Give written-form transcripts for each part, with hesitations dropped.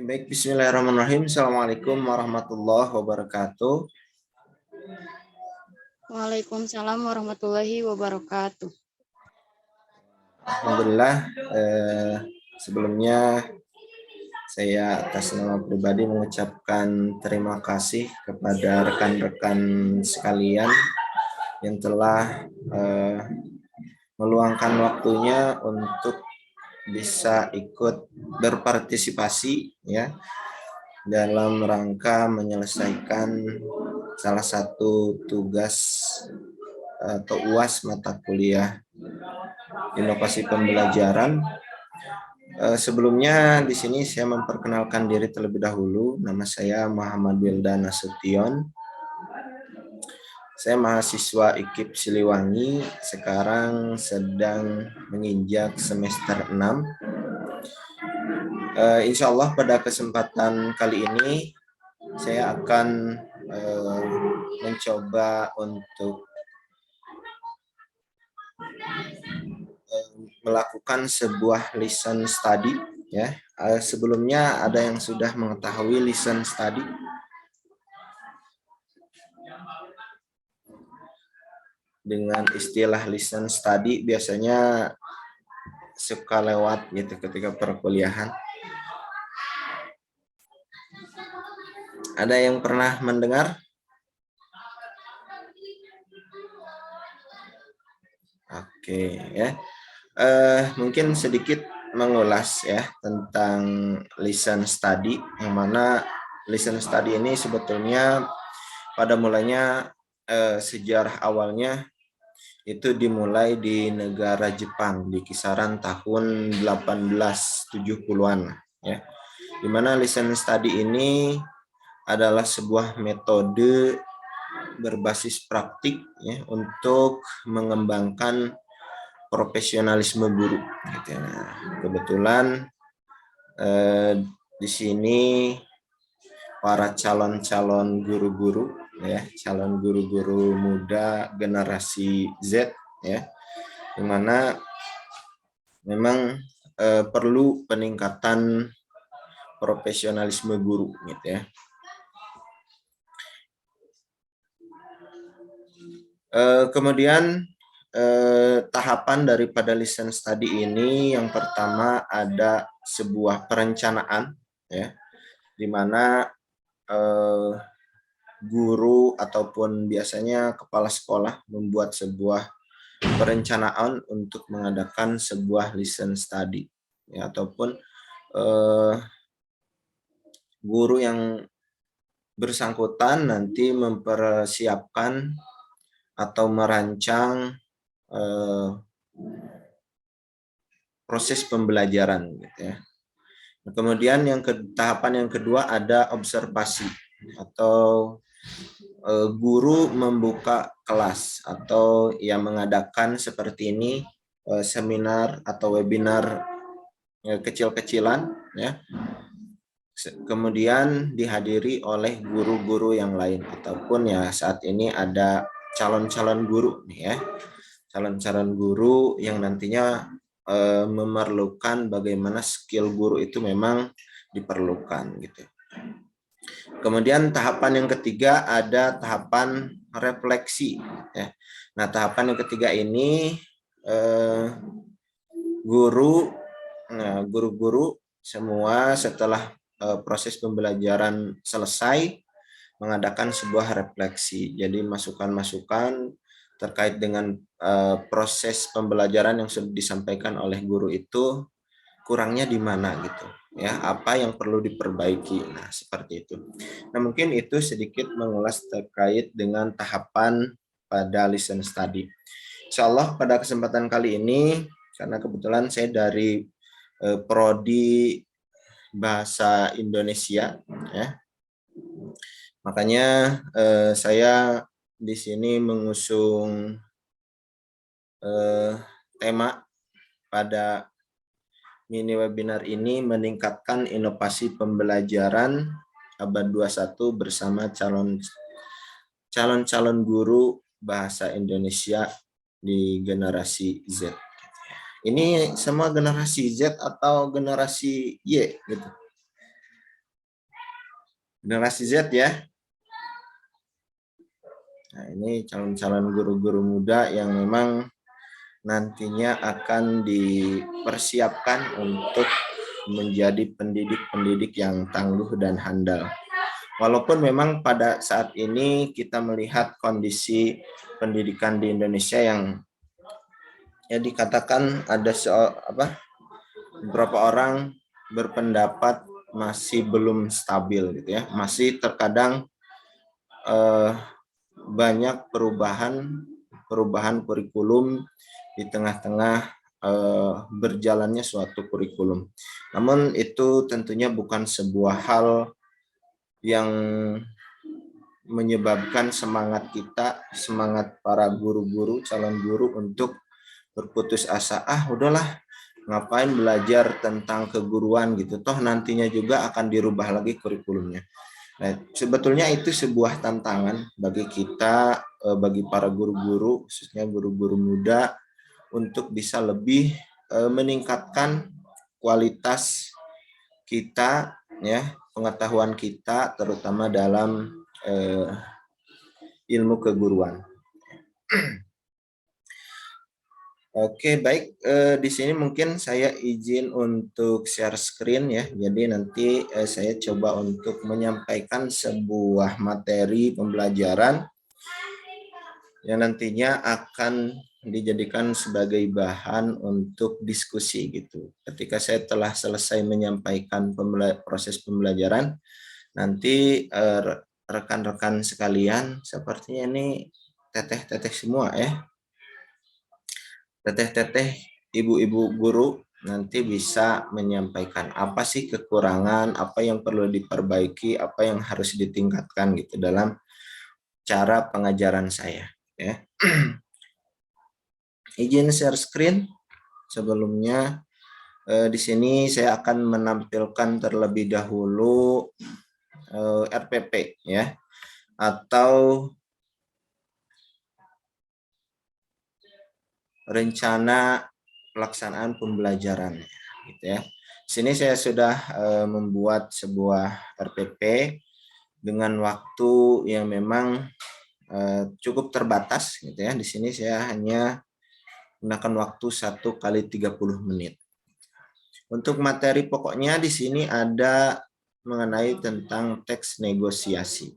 Baik, bismillahirrahmanirrahim. Assalamualaikum warahmatullahi wabarakatuh. Waalaikumsalam warahmatullahi wabarakatuh. Alhamdulillah, sebelumnya saya atas nama pribadi mengucapkan terima kasih kepada rekan-rekan sekalian yang telah meluangkan waktunya untuk bisa ikut berpartisipasi ya dalam rangka menyelesaikan salah satu tugas atau UAS mata kuliah inovasi pembelajaran. Sebelumnya di sini saya memperkenalkan diri terlebih dahulu. Nama saya Muhammad Wildan Nasution. Saya mahasiswa IKIP Siliwangi, sekarang sedang menginjak semester 6. Insya Allah pada kesempatan kali ini saya akan mencoba untuk melakukan sebuah listen study ya. Sebelumnya ada yang sudah mengetahui listen study? Dengan istilah listen study biasanya suka lewat gitu ketika perkuliahan. Ada yang pernah mendengar? Oke ya. Mungkin sedikit mengulas ya tentang listen study, yang mana listen study ini sebetulnya pada mulanya sejarah awalnya itu dimulai di negara Jepang di kisaran tahun 1870-an ya. Di mana listen study ini adalah sebuah metode berbasis praktik ya untuk mengembangkan profesionalisme guru. Gitu. Nah, kebetulan di sini para calon-calon guru-guru ya, calon guru-guru muda generasi Z ya, di mana memang perlu peningkatan profesionalisme guru gitu ya. Kemudian tahapan daripada listen study ini yang pertama ada sebuah perencanaan ya, di mana guru ataupun biasanya kepala sekolah membuat sebuah perencanaan untuk mengadakan sebuah listen study ya, ataupun guru yang bersangkutan nanti mempersiapkan atau merancang proses pembelajaran gitu ya. Kemudian tahapan yang kedua ada observasi atau guru membuka kelas atau yang mengadakan seperti ini seminar atau webinar kecil-kecilan ya. Kemudian dihadiri oleh guru-guru yang lain ataupun ya saat ini ada calon-calon guru nih ya. Calon-calon guru yang nantinya memerlukan bagaimana skill guru itu memang diperlukan gitu. Kemudian tahapan yang ketiga ada tahapan refleksi ya. Nah, tahapan yang ketiga ini guru-guru semua setelah proses pembelajaran selesai mengadakan sebuah refleksi. Jadi masukan-masukan terkait dengan proses pembelajaran yang sudah disampaikan oleh guru itu kurangnya di mana gitu ya, apa yang perlu diperbaiki. Nah, seperti itu. Nah, mungkin itu sedikit mengulas terkait dengan tahapan pada listen study. Insyaallah pada kesempatan kali ini karena kebetulan saya dari prodi bahasa Indonesia ya. Makanya saya di sini mengusung tema pada mini webinar ini, meningkatkan inovasi pembelajaran abad 21 bersama calon-calon guru bahasa Indonesia di generasi Z. Ini semua generasi Z atau generasi Y gitu? generasi Z ya. Nah, ini calon-calon guru-guru muda yang memang nantinya akan dipersiapkan untuk menjadi pendidik-pendidik yang tangguh dan handal. Walaupun memang pada saat ini kita melihat kondisi pendidikan di Indonesia yang ya dikatakan ada beberapa orang berpendapat masih belum stabil gitu ya, masih terkadang banyak perubahan kurikulum di tengah-tengah berjalannya suatu kurikulum. Namun itu tentunya bukan sebuah hal yang menyebabkan semangat kita, semangat para guru-guru, calon guru untuk berputus asa. Udahlah, ngapain belajar tentang keguruan gitu. Toh nantinya juga akan dirubah lagi kurikulumnya. Nah, sebetulnya itu sebuah tantangan bagi kita, bagi para guru-guru, khususnya guru-guru muda, untuk bisa lebih meningkatkan kualitas kita, ya, pengetahuan kita, terutama dalam ilmu keguruan. Oke, baik. Di sini mungkin saya izin untuk share screen ya. Jadi nanti saya coba untuk menyampaikan sebuah materi pembelajaran yang nantinya akan dijadikan sebagai bahan untuk diskusi gitu. Ketika saya telah selesai menyampaikan proses pembelajaran, nanti rekan-rekan sekalian, sepertinya ini teteh-teteh semua ya. Teteh-teteh, ibu-ibu guru nanti bisa menyampaikan apa sih kekurangan, apa yang perlu diperbaiki, apa yang harus ditingkatkan gitu dalam cara pengajaran saya ya. Izin share screen. Sebelumnya di sini saya akan menampilkan terlebih dahulu RPP ya, atau rencana pelaksanaan pembelajaran gitu ya. Di sini saya sudah membuat sebuah RPP dengan waktu yang memang cukup terbatas gitu ya. Di sini saya hanya menggunakan waktu 1 kali 30 menit. Untuk materi pokoknya di sini ada mengenai tentang teks negosiasi.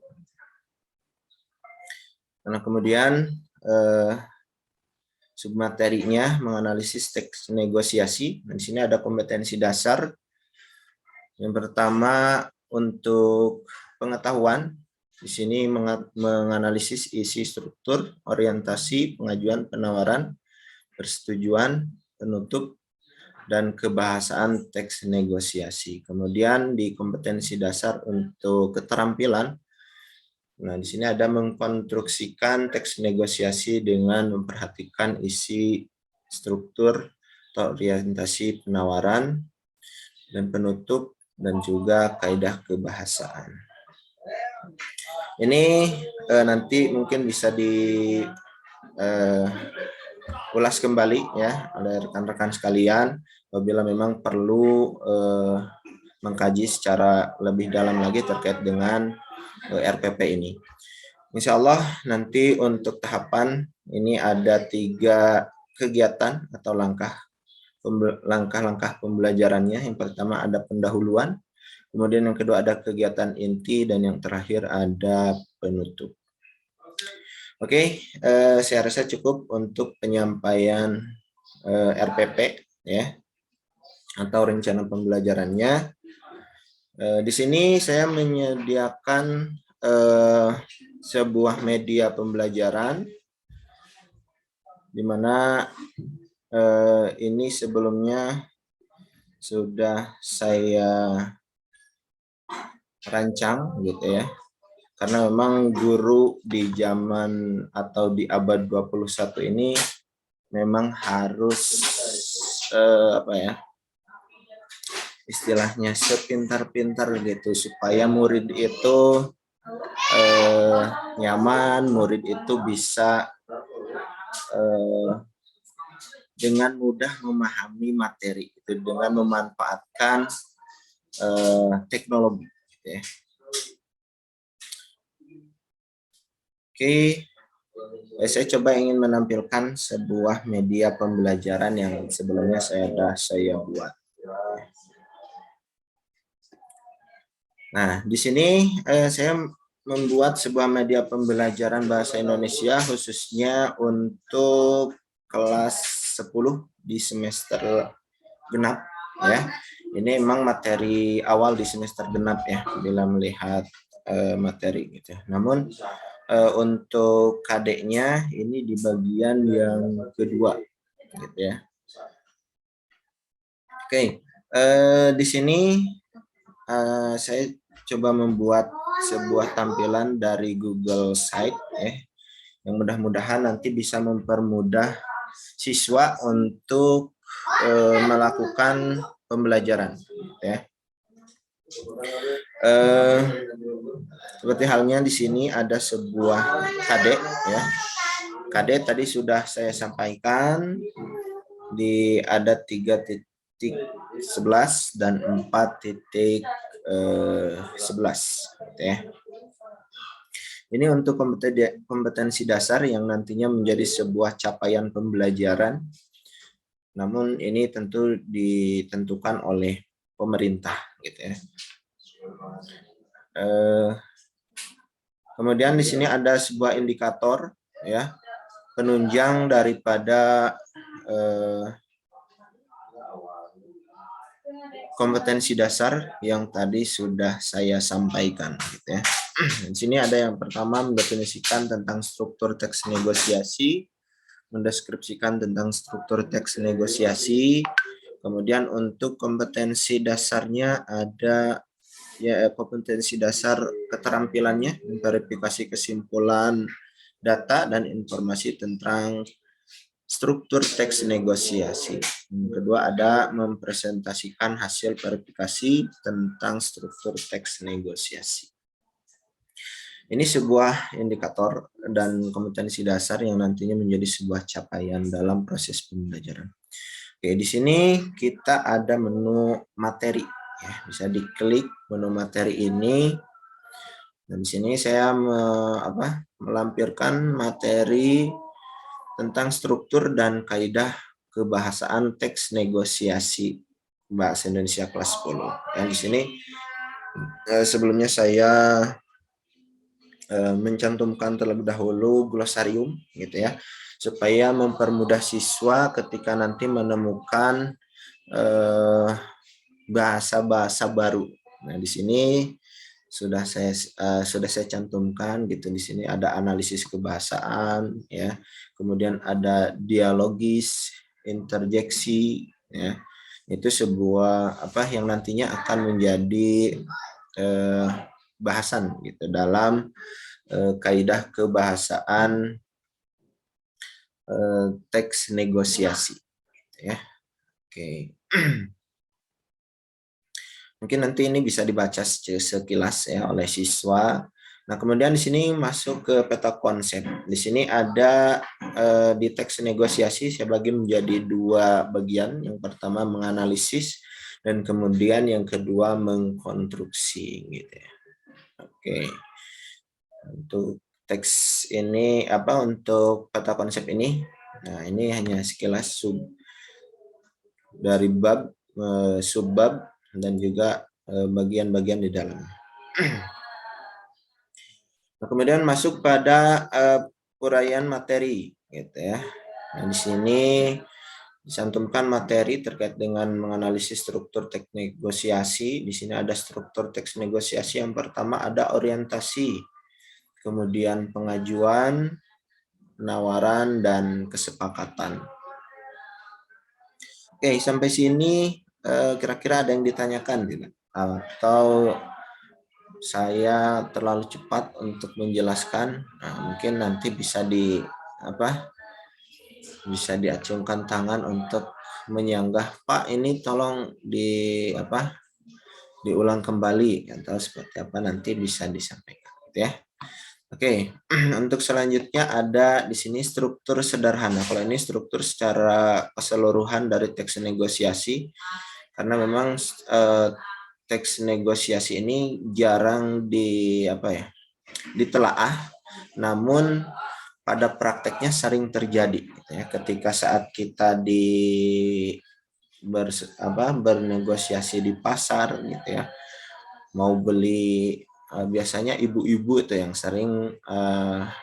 Nah, kemudian submaterinya menganalisis teks negosiasi. Di sini ada kompetensi dasar. Yang pertama untuk pengetahuan, di sini menganalisis isi struktur, orientasi, pengajuan, penawaran, persetujuan, penutup, dan kebahasaan teks negosiasi. Kemudian di kompetensi dasar untuk keterampilan, nah di sini ada mengkonstruksikan teks negosiasi dengan memperhatikan isi struktur atau orientasi penawaran dan penutup dan juga kaidah kebahasaan. Ini nanti mungkin bisa diulas kembali ya oleh rekan-rekan sekalian apabila memang perlu mengkaji secara lebih dalam lagi terkait dengan RPP ini. Insya Allah nanti untuk tahapan ini ada 3 kegiatan atau langkah-langkah pembelajarannya. Yang pertama ada pendahuluan, kemudian yang kedua ada kegiatan inti, dan yang terakhir ada penutup. Oke, saya rasa cukup untuk penyampaian RPP ya, atau rencana pembelajarannya. Di sini saya menyediakan sebuah media pembelajaran di mana ini sebelumnya sudah saya rancang gitu ya. Karena memang guru di zaman atau di abad 21 ini memang harus istilahnya sepintar-pintar gitu supaya murid itu nyaman, murid itu bisa dengan mudah memahami materi itu dengan memanfaatkan teknologi gitu ya. Oke, saya coba ingin menampilkan sebuah media pembelajaran yang sebelumnya saya buat. Nah, di sini saya membuat sebuah media pembelajaran bahasa Indonesia khususnya untuk kelas 10 di semester genap ya. Ini memang materi awal di semester genap ya bila melihat materi gitu. Namun untuk KD-nya ini di bagian yang kedua gitu ya. Oke, di sini saya coba membuat sebuah tampilan dari Google Site ya, yang mudah-mudahan nanti bisa mempermudah siswa untuk melakukan pembelajaran ya. Seperti halnya di sini ada sebuah KD ya. KD tadi sudah saya sampaikan ada 3.11 dan 4.11 ya. Ini untuk kompetensi dasar yang nantinya menjadi sebuah capaian pembelajaran. Namun ini tentu ditentukan oleh pemerintah gitu ya. Kemudian di sini ada sebuah indikator ya, penunjang daripada kompetensi dasar yang tadi sudah saya sampaikan gitu ya. Di sini ada yang pertama mendefinisikan tentang struktur teks negosiasi, mendeskripsikan tentang struktur teks negosiasi. Kemudian untuk kompetensi dasarnya ada ya kompetensi dasar keterampilannya, verifikasi kesimpulan data dan informasi tentang struktur teks negosiasi. Yang kedua ada mempresentasikan hasil verifikasi tentang struktur teks negosiasi. Ini sebuah indikator dan kompetensi dasar yang nantinya menjadi sebuah capaian dalam proses pembelajaran. Oke, di sini kita ada menu materi ya, bisa diklik menu materi ini. Dan di sini saya melampirkan materi tentang struktur dan kaidah kebahasaan teks negosiasi bahasa Indonesia kelas 10. Dan di sini sebelumnya saya mencantumkan terlebih dahulu glosarium gitu ya, supaya mempermudah siswa ketika nanti menemukan bahasa-bahasa baru. Nah, di sini sudah saya cantumkan gitu. Di sini ada analisis kebahasaan ya, kemudian ada dialogis, interjeksi ya. Itu sebuah yang nantinya akan menjadi bahasan gitu dalam kaidah kebahasaan teks negosiasi ya. Oke. Mungkin nanti ini bisa dibaca sekilas ya oleh siswa. Nah, kemudian di sini masuk ke peta konsep. Di sini ada di teks negosiasi saya bagi menjadi dua bagian. Yang pertama menganalisis dan kemudian yang kedua mengkonstruksi gitu ya. Oke. Untuk teks ini untuk peta konsep ini. Nah, ini hanya sekilas dari bab, subbab dan juga bagian-bagian di dalam. Nah, kemudian masuk pada uraian materi gitu ya. Nah, di sini dicantumkan materi terkait dengan menganalisis struktur teks negosiasi. Di sini ada struktur teks negosiasi. Yang pertama ada orientasi, kemudian pengajuan, penawaran, dan kesepakatan. Oke, sampai sini kira-kira ada yang ditanyakan tidak? Atau saya terlalu cepat untuk menjelaskan? Nah, mungkin nanti bisa diacungkan tangan untuk menyanggah, Pak, ini tolong diulang kembali atau seperti apa, nanti bisa disampaikan gitu ya. Oke, untuk selanjutnya ada di sini struktur sederhana. Kalau ini struktur secara keseluruhan dari teks negosiasi, karena memang teks negosiasi ini jarang ditelaah namun pada prakteknya sering terjadi gitu ya, ketika saat kita bernegosiasi di pasar gitu ya, mau beli, biasanya ibu-ibu itu yang sering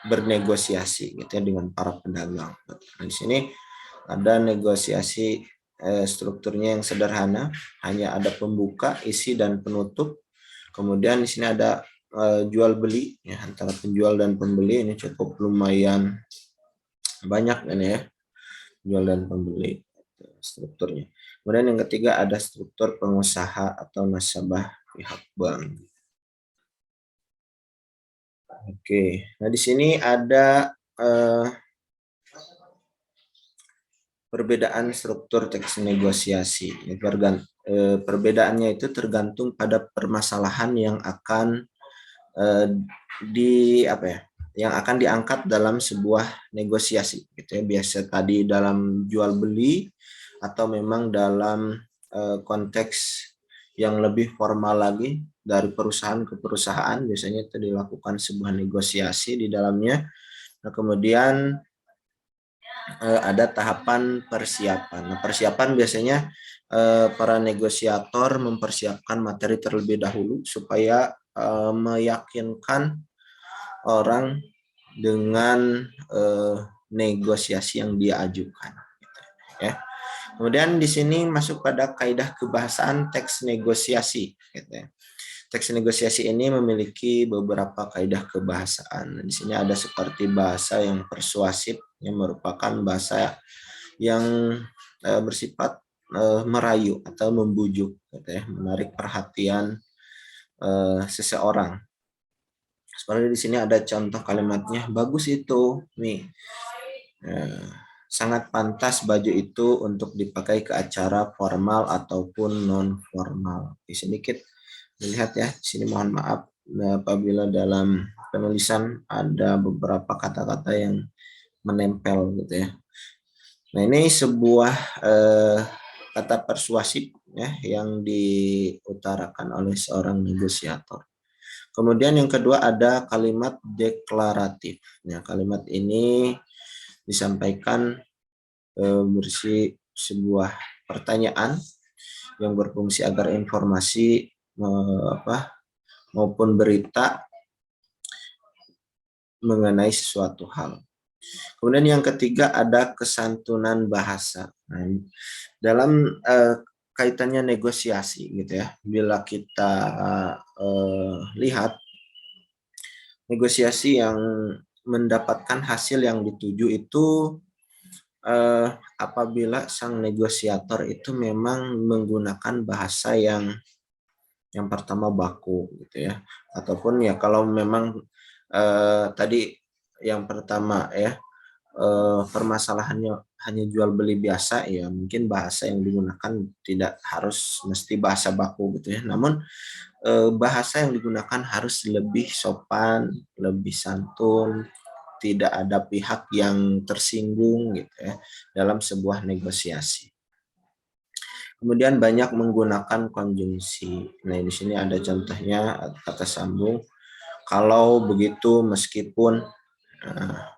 bernegosiasi gitu ya dengan para pedagang. Nah, di sini ada negosiasi, strukturnya yang sederhana, hanya ada pembuka, isi, dan penutup. Kemudian di sini ada jual beli ya, antara penjual dan pembeli. Ini cukup lumayan banyak ini ya, jual dan pembeli strukturnya. Kemudian yang ketiga ada struktur pengusaha atau nasabah pihak bank. Oke, nah di sini ada perbedaan struktur teks negosiasi. Perbedaannya itu tergantung pada permasalahan yang akan yang akan diangkat dalam sebuah negosiasi gitu ya. Biasa tadi dalam jual beli atau memang dalam konteks yang lebih formal lagi dari perusahaan ke perusahaan, biasanya itu dilakukan sebuah negosiasi di dalamnya. Nah, kemudian ada tahapan persiapan. Nah, persiapan biasanya para negosiator mempersiapkan materi terlebih dahulu supaya meyakinkan orang dengan negosiasi yang dia ajukan. Ya. Kemudian di sini masuk pada kaidah kebahasaan teks negosiasi. Gitu ya. Teks negosiasi ini memiliki beberapa kaidah kebahasaan. Di sini ada seperti bahasa yang persuasif, yang merupakan bahasa yang bersifat merayu atau membujuk, gitu ya, menarik perhatian seseorang. Seperti di sini ada contoh kalimatnya, bagus itu, nih. Sangat pantas baju itu untuk dipakai ke acara formal ataupun non formal. Sedikit dilihat ya, di sini mohon maaf apabila dalam penulisan ada beberapa kata-kata yang menempel gitu ya. Nah, ini sebuah kata persuasif ya yang diutarakan oleh seorang negosiator. Kemudian yang kedua ada kalimat deklaratif. Nah, kalimat ini disampaikan berisi sebuah pertanyaan yang berfungsi agar informasi maupun berita mengenai sesuatu hal. Kemudian yang ketiga ada kesantunan bahasa. Nah, dalam kaitannya negosiasi gitu ya, bila kita lihat negosiasi yang mendapatkan hasil yang dituju itu apabila sang negosiator itu memang menggunakan bahasa yang pertama baku gitu ya, ataupun ya kalau memang tadi yang pertama ya permasalahannya hanya jual beli biasa, ya mungkin bahasa yang digunakan tidak harus mesti bahasa baku gitu ya, namun bahasa yang digunakan harus lebih sopan, lebih santun, tidak ada pihak yang tersinggung gitu ya dalam sebuah negosiasi. Kemudian banyak menggunakan konjungsi. Nah, di sini ada contohnya kata sambung. Kalau begitu, meskipun,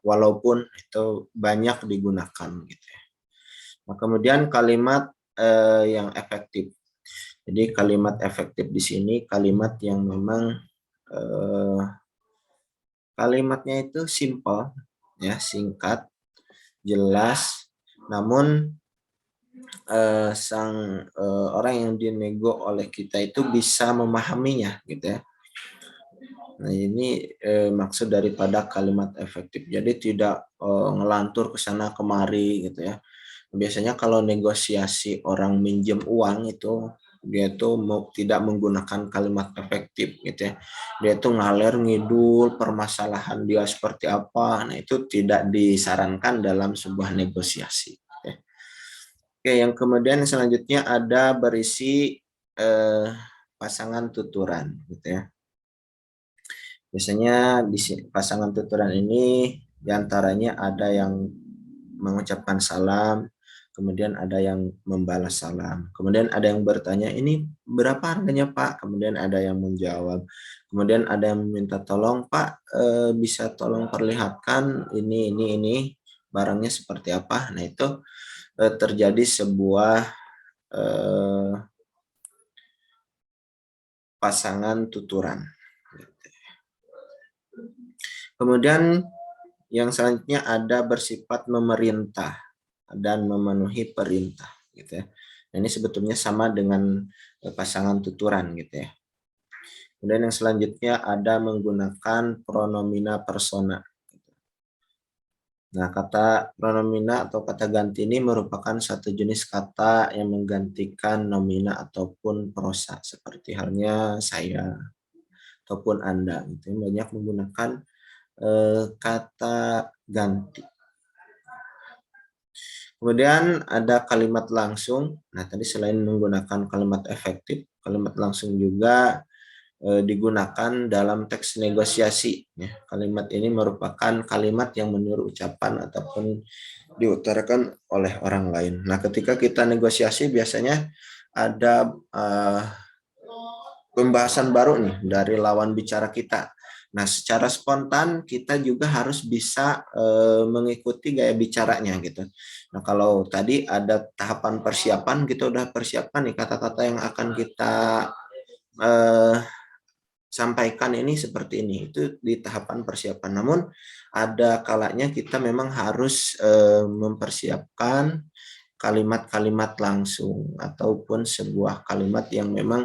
walaupun, itu banyak digunakan gitu ya. Nah, kemudian kalimat yang efektif. Jadi kalimat efektif di sini kalimat yang memang kalimatnya itu simple ya, singkat, jelas, namun orang yang dinego oleh kita itu bisa memahaminya gitu ya. Nah, ini maksud daripada kalimat efektif. Jadi tidak ngelantur ke sana kemari gitu ya. Biasanya kalau negosiasi orang minjem uang itu dia tuh tidak menggunakan kalimat efektif gitu ya. Dia tuh ngalir ngidul permasalahan dia seperti apa. Nah, itu tidak disarankan dalam sebuah negosiasi. Oke, yang kemudian selanjutnya ada berisi pasangan tuturan gitu ya. Biasanya di pasangan tuturan ini diantaranya ada yang mengucapkan salam, kemudian ada yang membalas salam, kemudian ada yang bertanya, ini berapa harganya Pak? Kemudian ada yang menjawab, Kemudian ada yang meminta tolong, Pak, bisa tolong perlihatkan ini barangnya seperti apa. Nah, itu terjadi sebuah pasangan tuturan. Kemudian yang selanjutnya ada bersifat memerintah dan memenuhi perintah, gitu ya. Nah, ini sebetulnya sama dengan pasangan tuturan, gitu ya. Kemudian yang selanjutnya ada menggunakan pronomina persona. Nah, kata pronomina atau kata ganti ini merupakan satu jenis kata yang menggantikan nomina ataupun prosa, seperti halnya saya ataupun Anda. Gitu. Banyak menggunakan kata ganti. Kemudian ada kalimat langsung. Nah, tadi selain menggunakan kalimat efektif, kalimat langsung juga digunakan dalam teks negosiasi. Ya. Kalimat ini merupakan kalimat yang meniru ucapan ataupun diutarakan oleh orang lain. Nah, ketika kita negosiasi biasanya ada pembahasan baru nih dari lawan bicara kita. Nah, secara spontan kita juga harus bisa mengikuti gaya bicaranya gitu. Nah, kalau tadi ada tahapan persiapan, kita udah persiapkan nih kata-kata yang akan kita sampaikan ini seperti ini, itu di tahapan persiapan. Namun ada kalanya kita memang harus mempersiapkan kalimat-kalimat langsung ataupun sebuah kalimat yang memang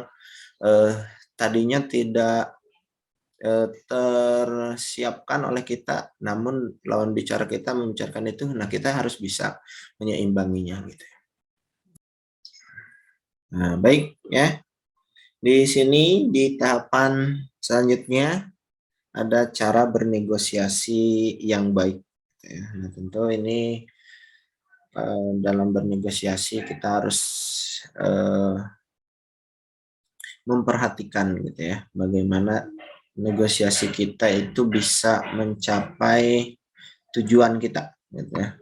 tadinya tidak tersiapkan oleh kita, namun lawan bicara kita membicarakan itu, nah kita harus bisa menyeimbanginya gitu. Nah, baik ya. Di sini di tahapan selanjutnya ada cara bernegosiasi yang baik. Nah, tentu ini dalam bernegosiasi kita harus memperhatikan gitu ya, bagaimana negosiasi kita itu bisa mencapai tujuan kita gitu ya.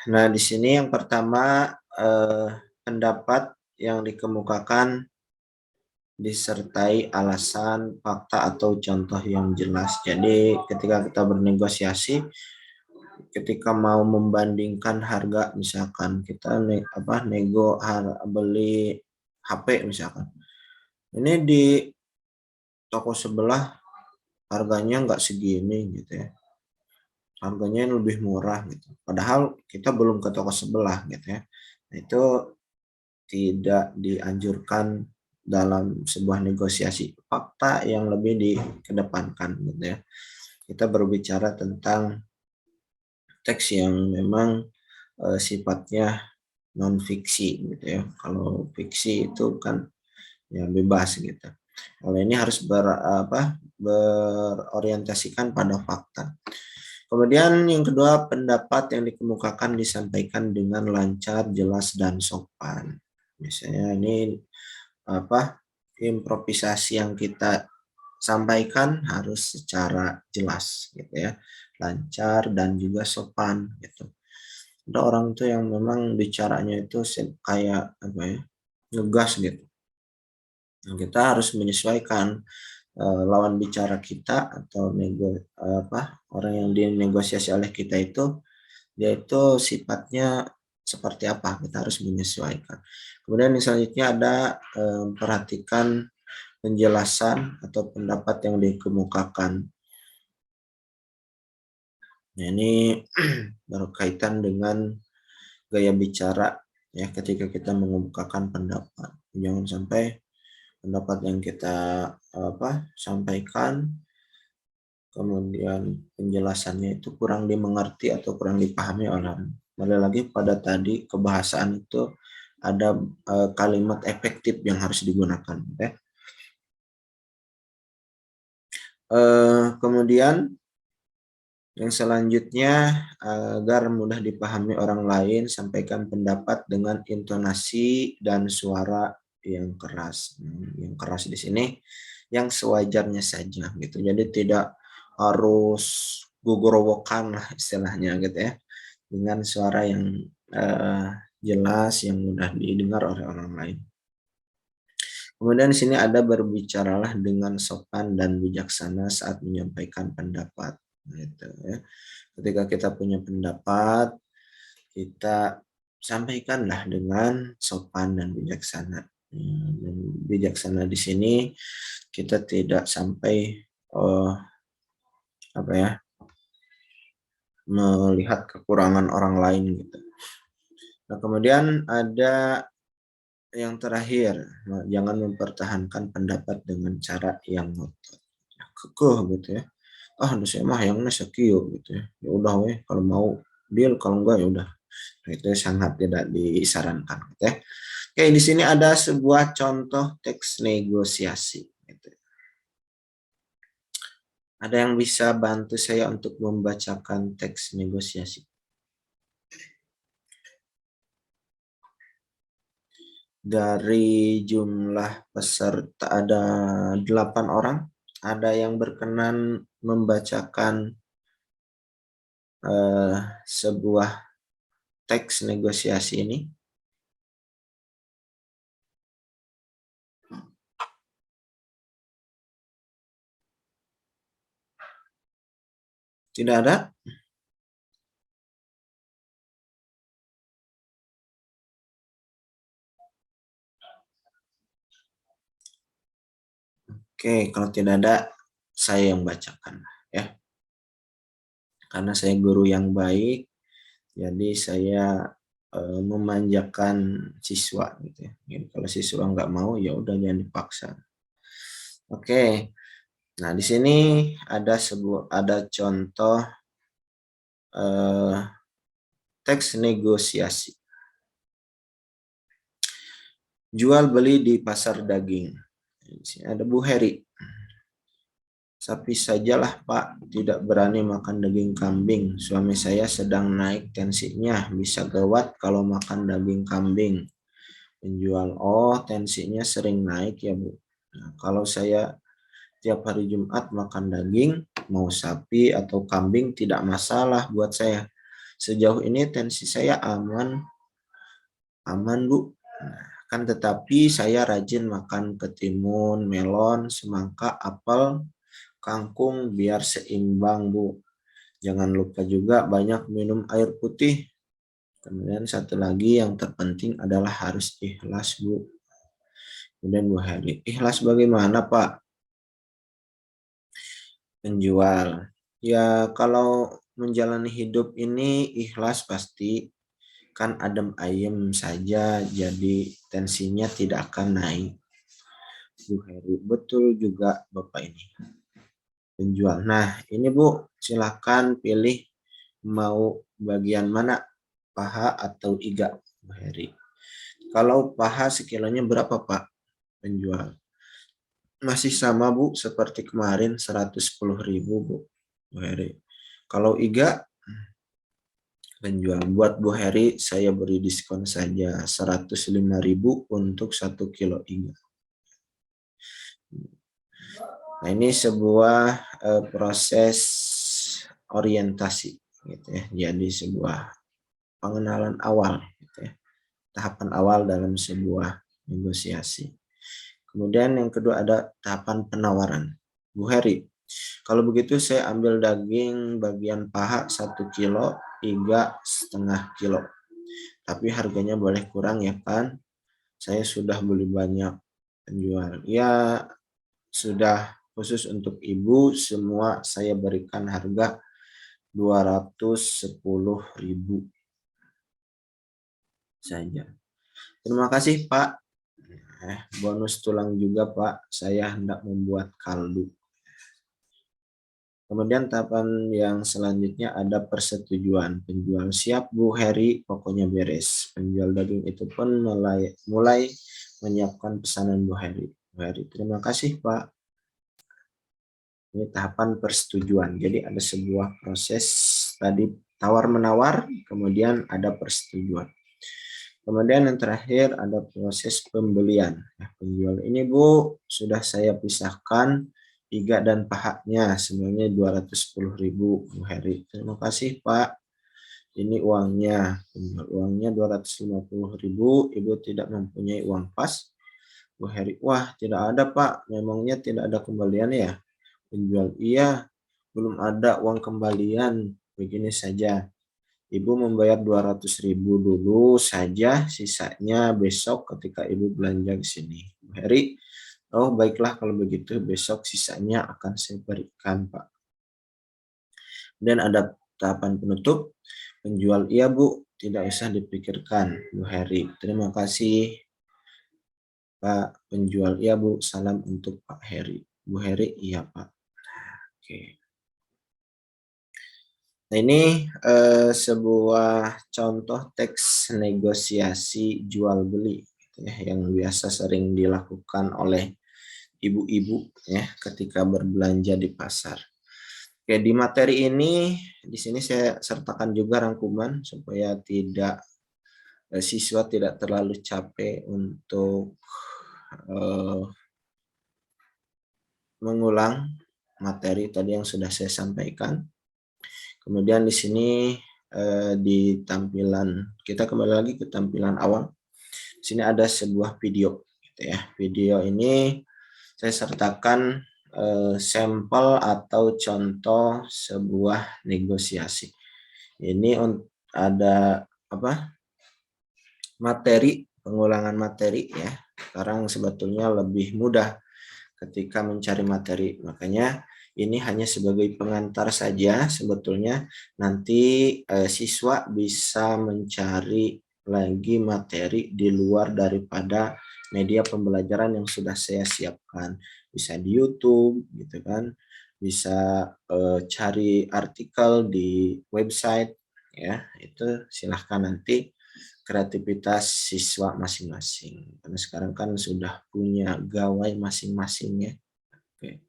Nah, di sini yang pertama pendapat yang dikemukakan disertai alasan, fakta atau contoh yang jelas. Jadi ketika kita bernegosiasi, ketika mau membandingkan harga, misalkan kita nego beli HP misalkan, ini di toko sebelah harganya nggak segini gitu ya, harganya lebih murah gitu. Padahal kita belum ke toko sebelah gitu ya. Nah, itu tidak dianjurkan dalam sebuah negosiasi. Fakta yang lebih dikedepankan gitu ya. Kita berbicara tentang teks yang memang sifatnya non fiksi gitu ya. Kalau fiksi itu kan ya bebas gitu. Kalau ini harus berorientasikan pada fakta. Kemudian yang kedua, pendapat yang dikemukakan disampaikan dengan lancar, jelas dan sopan. Misalnya ini improvisasi yang kita sampaikan harus secara jelas gitu ya, lancar dan juga sopan gitu. Ada orang tuh yang memang bicaranya itu kayak ngegas gitu. Nah, kita harus menyesuaikan lawan bicara kita atau orang yang dinegosiasi oleh kita itu dia itu sifatnya seperti apa, kita harus menyesuaikan. Kemudian yang selanjutnya ada perhatikan penjelasan atau pendapat yang dikemukakan. Nah, ini berkaitan dengan gaya bicara ya ketika kita mengemukakan pendapat. Jangan sampai pendapat yang kita sampaikan kemudian penjelasannya itu kurang dimengerti atau kurang dipahami orang. Kembali lagi pada tadi kebahasaan itu ada kalimat efektif yang harus digunakan. Ya. Kemudian yang selanjutnya agar mudah dipahami orang lain, sampaikan pendapat dengan intonasi dan suara yang keras. Yang keras di sini yang sewajarnya saja gitu. Jadi tidak harus gugurwokan lah istilahnya gitu ya. Dengan suara yang jelas yang mudah didengar oleh orang lain. Kemudian di sini ada berbicaralah dengan sopan dan bijaksana saat menyampaikan pendapat. Gitu ya. Ketika kita punya pendapat, kita sampaikanlah dengan sopan dan bijaksana. Dan bijaksana di sini kita tidak sampai apa ya, melihat kekurangan orang lain gitu. Nah, kemudian ada yang terakhir, jangan mempertahankan pendapat dengan cara yang ngotot, kekeh gitu ya. Ah, saya mah yang sekieu gitu ya. Ya udah weh, kalau mau deal, kalau enggak ya udah. Nah, itu sangat tidak disarankan gitu ya. Oke, di sini ada sebuah contoh teks negosiasi gitu. Ada yang bisa bantu saya untuk membacakan teks negosiasi? Dari jumlah peserta ada 8 orang. Ada yang berkenan membacakan sebuah teks negosiasi ini? Tidak ada? Oke, kalau tidak ada, saya yang bacakan ya. Karena saya guru yang baik, jadi saya memanjakan siswa gitu ya. Jadi kalau siswa nggak mau, ya udah jangan dipaksa. Oke, nah di sini ada contoh teks negosiasi. Jual beli di pasar daging. Di sini ada Bu Heri. Sapi sajalah Pak, tidak berani makan daging kambing. Suami saya sedang naik tensinya, bisa gawat kalau makan daging kambing. Penjual, oh tensinya sering naik ya Bu. Nah, kalau saya tiap hari Jumat makan daging, mau sapi atau kambing tidak masalah buat saya. Sejauh ini tensi saya aman Bu. Nah, kan tetapi saya rajin makan ketimun, melon, semangka, apel, kangkung biar seimbang Bu. Jangan lupa juga banyak minum air putih. Kemudian satu lagi yang terpenting adalah harus ikhlas Bu. Kemudian Bu Heri, ikhlas bagaimana Pak? Penjual, ya kalau menjalani hidup ini ikhlas pasti kan adem ayem saja, jadi tensinya tidak akan naik. Bu Heri, betul juga Bapak ini. Penjual, nah ini Bu, silakan pilih mau bagian mana, paha atau iga Bu Heri. Kalau paha sekilonya berapa Pak? Penjual, masih sama Bu seperti kemarin 110.000 Bu Heri. Kalau iga, penjual, buat Bu Heri saya beri diskon saja 105.000 untuk 1 kilo iga. Nah, ini sebuah proses orientasi gitu ya. Jadi sebuah pengenalan awal gitu ya. Tahapan awal dalam sebuah negosiasi. Kemudian yang kedua ada tahapan penawaran. Bu Heri, kalau begitu saya ambil daging bagian paha 1 kilo, iga setengah kilo. Tapi harganya boleh kurang ya kan? Saya sudah beli banyak. Penjual, ya sudah khusus untuk ibu semua saya berikan harga 210.000 saja. Terima kasih Pak. Bonus tulang juga Pak, saya hendak membuat kaldu. Kemudian tahapan yang selanjutnya ada persetujuan. Penjual, siap Bu Heri, pokoknya beres. Penjual daging itu pun mulai menyiapkan pesanan Bu Heri. Bu Heri, terima kasih Pak. Ini tahapan persetujuan. Jadi ada sebuah proses tadi tawar-menawar, kemudian ada persetujuan. Kemudian yang terakhir ada proses pembelian. Nah, penjual ini Bu, sudah saya pisahkan iga dan pahanya, semuanya 210.000 Bu Heri. Terima kasih Pak. Ini uangnya. Penjual, uangnya 250.000, Ibu tidak mempunyai uang pas. Bu Heri, wah tidak ada Pak, memangnya tidak ada kembalian ya? Penjual, iya, belum ada uang kembalian. Begini saja, Ibu membayar 200.000 dulu saja, sisanya besok ketika Ibu belanja ke sini. Bu Heri, oh baiklah kalau begitu besok sisanya akan saya berikan Pak. Dan ada tahapan penutup, penjual, iya Bu, tidak usah dipikirkan Bu Heri. Terima kasih Pak penjual, iya Bu, salam untuk Pak Heri. Bu Heri, iya Pak. Oke. Nah ini sebuah contoh teks negosiasi jual beli gitu ya, yang biasa sering dilakukan oleh ibu-ibu ya ketika berbelanja di pasar. Oke, di materi ini di sini saya sertakan juga rangkuman supaya tidak siswa tidak terlalu capek untuk mengulang materi tadi yang sudah saya sampaikan. Kemudian di sini di tampilan, kita kembali lagi ke tampilan awal. Di sini ada sebuah video gitu ya. Video ini saya sertakan sampel atau contoh sebuah negosiasi. Ini ada apa? Materi, pengulangan materi ya. Sekarang sebetulnya lebih mudah ketika mencari materi. Makanya ini hanya sebagai pengantar saja sebetulnya, nanti siswa bisa mencari lagi materi di luar daripada media pembelajaran yang sudah saya siapkan. Bisa di YouTube gitu kan, bisa cari artikel di website ya, itu silahkan nanti kreativitas siswa masing-masing. Karena sekarang kan sudah punya gawai masing-masing ya. Oke.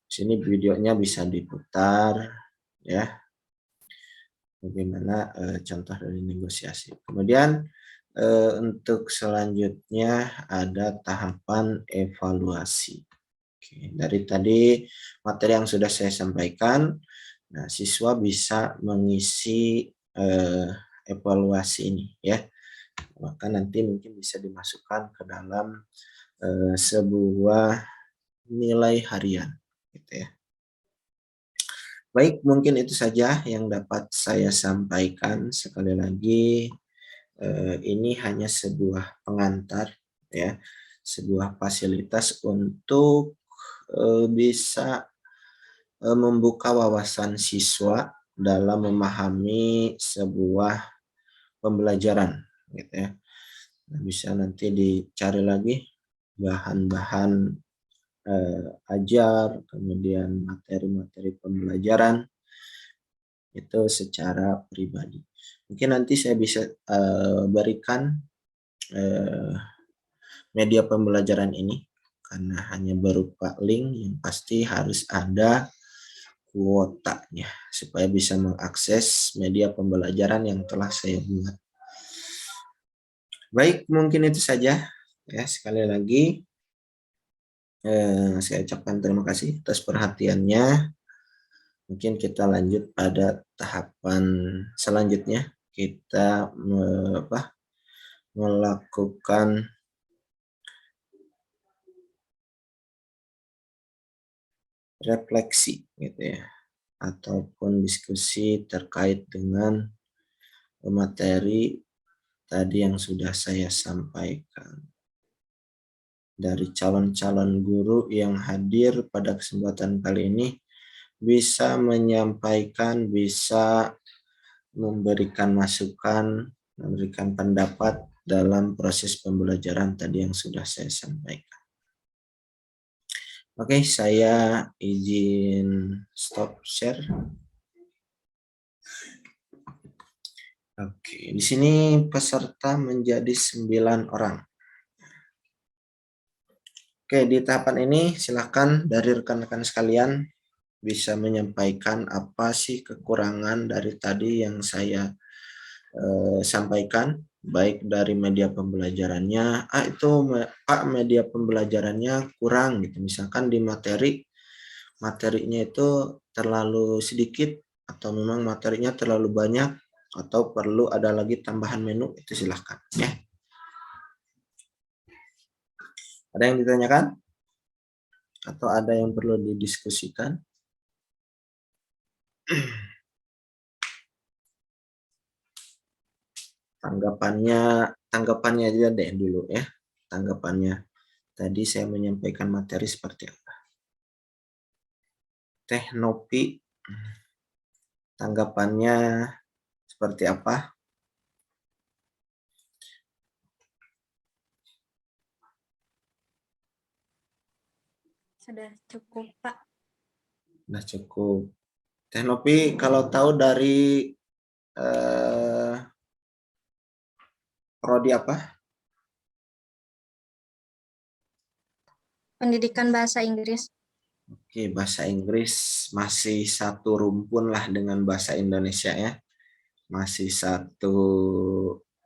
Sini videonya bisa diputar ya. Bagaimana contoh dari negosiasi. Kemudian untuk selanjutnya ada tahapan evaluasi. Oke, dari tadi materi yang sudah saya sampaikan, nah siswa bisa mengisi evaluasi ini ya. Maka nanti mungkin bisa dimasukkan ke dalam sebuah nilai harian gitu ya. Baik, mungkin itu saja yang dapat saya sampaikan. Sekali lagi ini hanya sebuah pengantar ya, sebuah fasilitas untuk bisa membuka wawasan siswa dalam memahami sebuah pembelajaran gitu ya. Bisa nanti dicari lagi bahan-bahan ajar, kemudian materi-materi pembelajaran itu secara pribadi. Mungkin nanti saya bisa berikan media pembelajaran ini karena hanya berupa link, yang pasti harus ada kuotanya supaya bisa mengakses media pembelajaran yang telah saya buat. Baik, mungkin itu saja ya. Sekali lagi saya ucapkan terima kasih atas perhatiannya. Mungkin kita lanjut pada tahapan selanjutnya. Kita melakukan refleksi gitu ya, ataupun diskusi terkait dengan materi tadi yang sudah saya sampaikan. Dari calon-calon guru yang hadir pada kesempatan kali ini bisa menyampaikan, bisa memberikan masukan, memberikan pendapat dalam proses pembelajaran tadi yang sudah saya sampaikan. Oke, saya izin stop share. Oke, di sini peserta menjadi 9 orang. Oke, di tahapan ini silakan dari rekan-rekan sekalian bisa menyampaikan apa sih kekurangan dari tadi yang saya sampaikan, baik dari media pembelajarannya, itu Pak media pembelajarannya kurang gitu, misalkan di materinya itu terlalu sedikit atau memang materinya terlalu banyak atau perlu ada lagi tambahan menu, itu silahkan ya. Ada yang ditanyakan? Atau ada yang perlu didiskusikan? Tanggapannya aja deh dulu ya. Tanggapannya. Tadi saya menyampaikan materi seperti apa. Teknopi, tanggapannya seperti apa? Sudah cukup, Pak. Sudah cukup. Teknopi kalau tahu dari prodi apa? Pendidikan bahasa Inggris. Oke, bahasa Inggris masih satu rumpun lah dengan bahasa Indonesia ya. Masih satu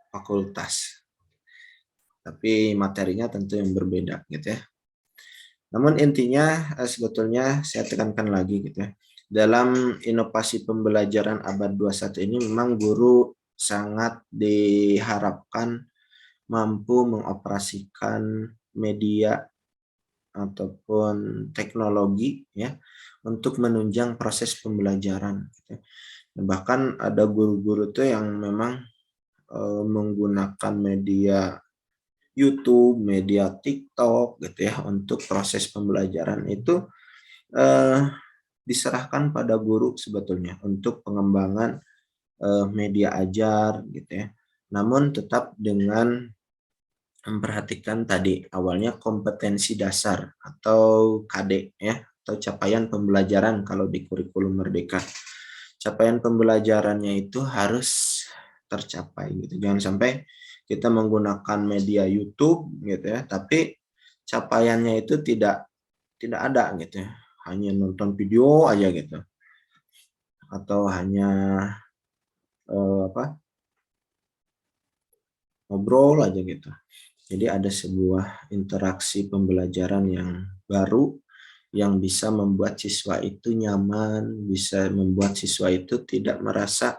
fakultas. Tapi materinya tentu yang berbeda gitu ya. Namun intinya sebetulnya saya tekankan lagi gitu ya. Dalam inovasi pembelajaran abad 21 ini memang guru sangat diharapkan mampu mengoperasikan media ataupun teknologi ya untuk menunjang proses pembelajaran gitu. Bahkan ada guru-guru tuh yang memang menggunakan media YouTube, media TikTok gitu ya untuk proses pembelajaran itu diserahkan pada guru sebetulnya untuk pengembangan media ajar gitu ya. Namun tetap dengan memperhatikan tadi awalnya kompetensi dasar atau KD ya atau capaian pembelajaran kalau di kurikulum Merdeka. Capaian pembelajarannya itu harus tercapai gitu. Jangan sampai kita menggunakan media YouTube gitu ya, tapi capaiannya itu tidak ada gitu ya. Hanya nonton video aja gitu. Atau hanya ngobrol aja gitu. Jadi ada sebuah interaksi pembelajaran yang baru yang bisa membuat siswa itu nyaman, bisa membuat siswa itu tidak merasa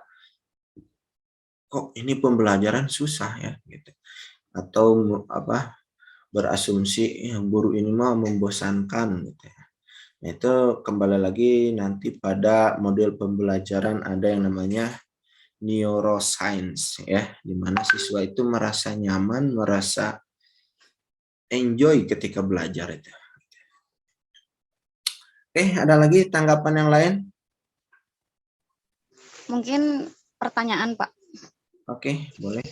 kok ini pembelajaran susah ya gitu. Atau berasumsi ya, guru ini mah membosankan gitu ya. Nah, itu kembali lagi nanti pada model pembelajaran ada yang namanya neuroscience ya, di mana siswa itu merasa nyaman, merasa enjoy ketika belajar itu. Oke, ada lagi tanggapan yang lain? Mungkin pertanyaan, Pak. Oke, boleh.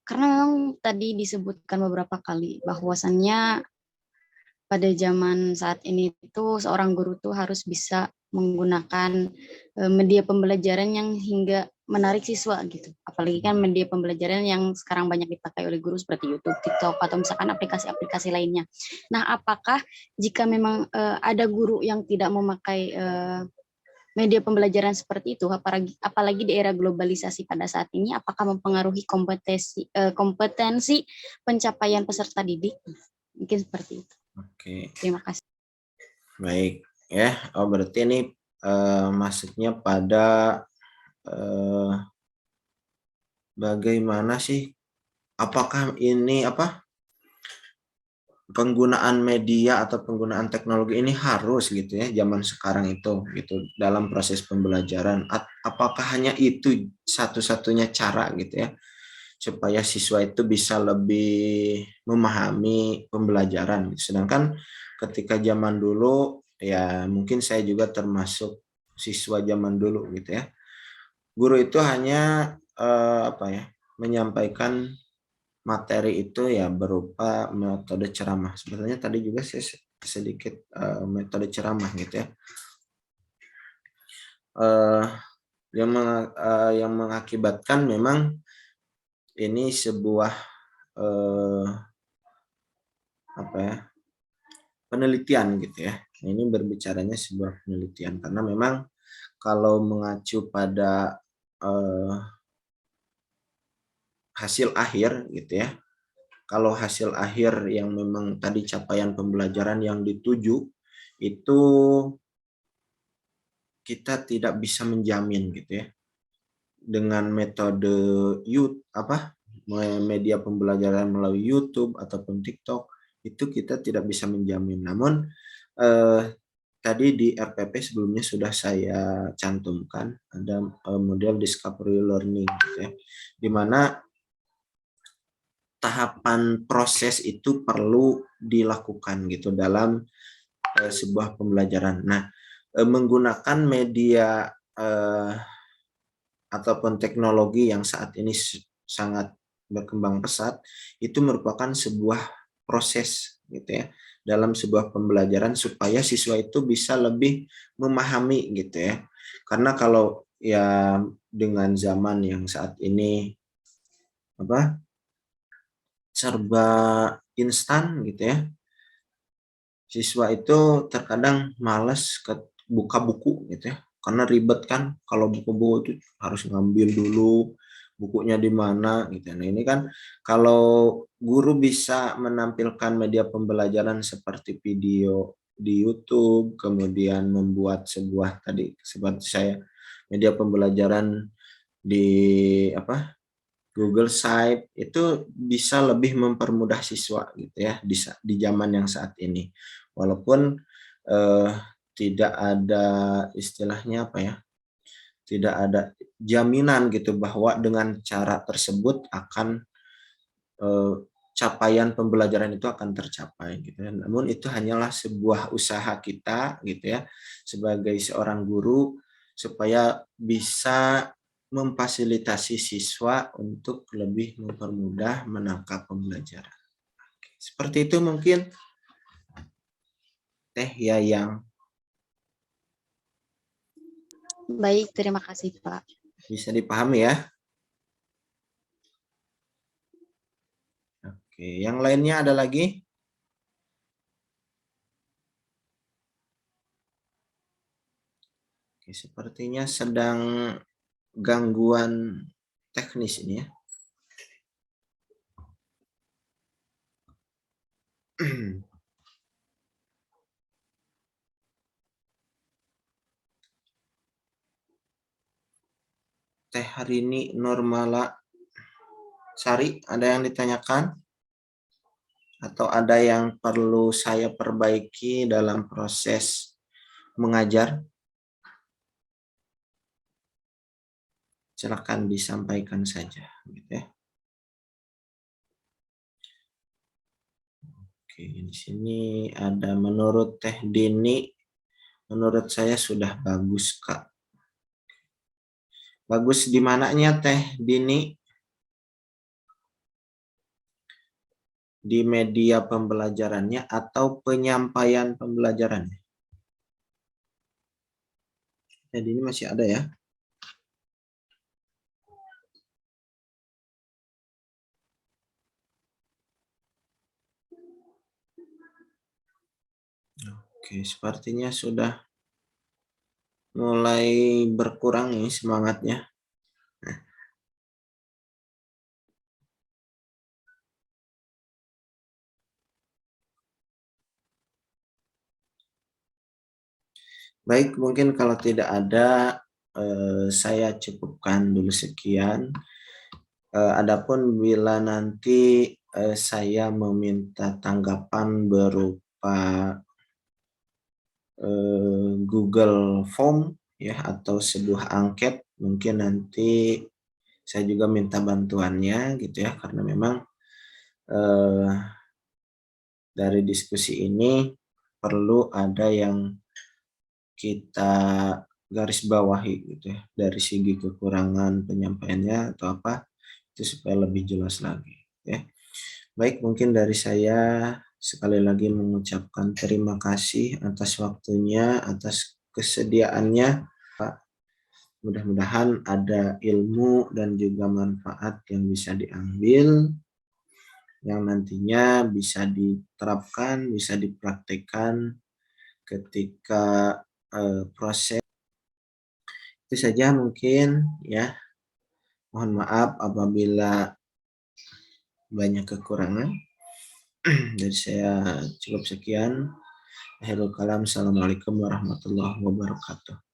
Karena memang tadi disebutkan beberapa kali bahwasannya pada zaman saat ini itu seorang guru tuh harus bisa menggunakan media pembelajaran yang hingga menarik siswa gitu. Apalagi kan media pembelajaran yang sekarang banyak dipakai oleh guru seperti YouTube, TikTok, atau misalkan aplikasi-aplikasi lainnya. Nah, apakah jika memang ada guru yang tidak memakai media pembelajaran seperti itu, apalagi di era globalisasi pada saat ini, apakah mempengaruhi kompetensi pencapaian peserta didik? Mungkin seperti itu. Oke, Terima kasih. baik ya. Oh, berarti ini maksudnya pada bagaimana sih? Apakah ini penggunaan media atau penggunaan teknologi ini harus gitu ya zaman sekarang itu gitu dalam proses pembelajaran? Apakah hanya itu satu-satunya cara gitu ya supaya siswa itu bisa lebih memahami pembelajaran? Sedangkan ketika zaman dulu ya mungkin saya juga termasuk siswa zaman dulu gitu ya. Guru itu hanya menyampaikan materi itu ya berupa metode ceramah. Sebetulnya tadi juga saya sedikit metode ceramah gitu ya. Yang mengakibatkan memang ini sebuah penelitian gitu ya. Ini berbicaranya sebuah penelitian karena memang kalau mengacu pada hasil akhir gitu ya. Kalau hasil akhir yang memang tadi capaian pembelajaran yang dituju itu kita tidak bisa menjamin gitu ya dengan metode media pembelajaran melalui YouTube ataupun TikTok, itu kita tidak bisa menjamin. Namun tadi di RPP sebelumnya sudah saya cantumkan ada model discovery learning, gitu ya, di mana tahapan proses itu perlu dilakukan gitu dalam sebuah pembelajaran. Nah, menggunakan media ataupun teknologi yang saat ini sangat berkembang pesat, itu merupakan sebuah proses gitu ya dalam sebuah pembelajaran supaya siswa itu bisa lebih memahami gitu ya. Karena kalau ya dengan zaman yang saat ini serba instan gitu ya, siswa itu terkadang malas buka buku gitu ya, karena ribet kan kalau buku-buku itu harus ngambil dulu bukunya di mana gitu. Nah ini kan kalau guru bisa menampilkan media pembelajaran seperti video di YouTube, kemudian membuat sebuah tadi seperti saya media pembelajaran di Google Site, itu bisa lebih mempermudah siswa gitu ya di zaman yang saat ini. Walaupun tidak ada istilahnya tidak ada jaminan gitu bahwa dengan cara tersebut akan capaian pembelajaran itu akan tercapai gitu ya. Namun itu hanyalah sebuah usaha kita gitu ya sebagai seorang guru supaya bisa memfasilitasi siswa untuk lebih mempermudah menangkap pembelajaran. Seperti itu mungkin Teh Yayang. Baik, terima kasih Pak. Bisa dipahami ya? Oke, yang lainnya ada lagi? Oke, sepertinya sedang gangguan teknis ini ya. Teh Harini Nurmala Sari, ada yang ditanyakan? Atau ada yang perlu saya perbaiki dalam proses mengajar? Silakan disampaikan saja. Gitu ya. Oke, di sini ada menurut Teh Dini, menurut saya sudah bagus, Kak. Bagus di mananya Teh Dini? Di media pembelajarannya atau penyampaian pembelajarannya? Jadi ini masih ada ya. Oke, sepertinya sudah mulai berkurang nih semangatnya. Baik, mungkin kalau tidak ada, saya cukupkan dulu sekian. Adapun bila nanti saya meminta tanggapan berupa Google Form ya atau sebuah angket, mungkin nanti saya juga minta bantuannya gitu ya, karena memang dari diskusi ini perlu ada yang kita garis bawahi gitu ya dari segi kekurangan penyampaiannya atau apa itu supaya lebih jelas lagi ya. Baik, mungkin dari saya sekali lagi mengucapkan terima kasih atas waktunya, atas kesediaannya Pak. Mudah-mudahan ada ilmu dan juga manfaat yang bisa diambil yang nantinya bisa diterapkan, bisa dipraktekkan ketika proses. Itu saja mungkin ya. Mohon maaf apabila banyak kekurangan. Dari saya cukup sekian. Akhirul kalam. Assalamualaikum warahmatullahi wabarakatuh.